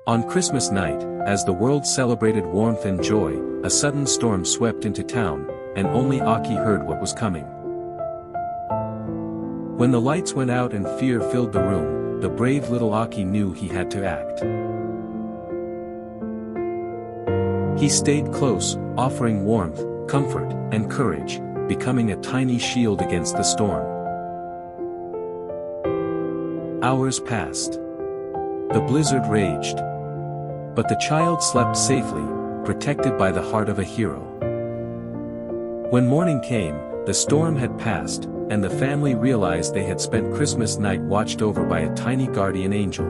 On Christmas night, as the world celebrated warmth and joy, a sudden storm swept into town, and only Aki heard what was coming. When the lights went out and fear filled the room, the brave little Aki knew he had to act. He stayed close, offering warmth, comfort, and courage, becoming a tiny shield against the storm. Hours passed. The blizzard raged. But the child slept safely, protected by the heart of a hero. When morning came, the storm had passed, and the family realized they had spent Christmas night watched over by a tiny guardian angel.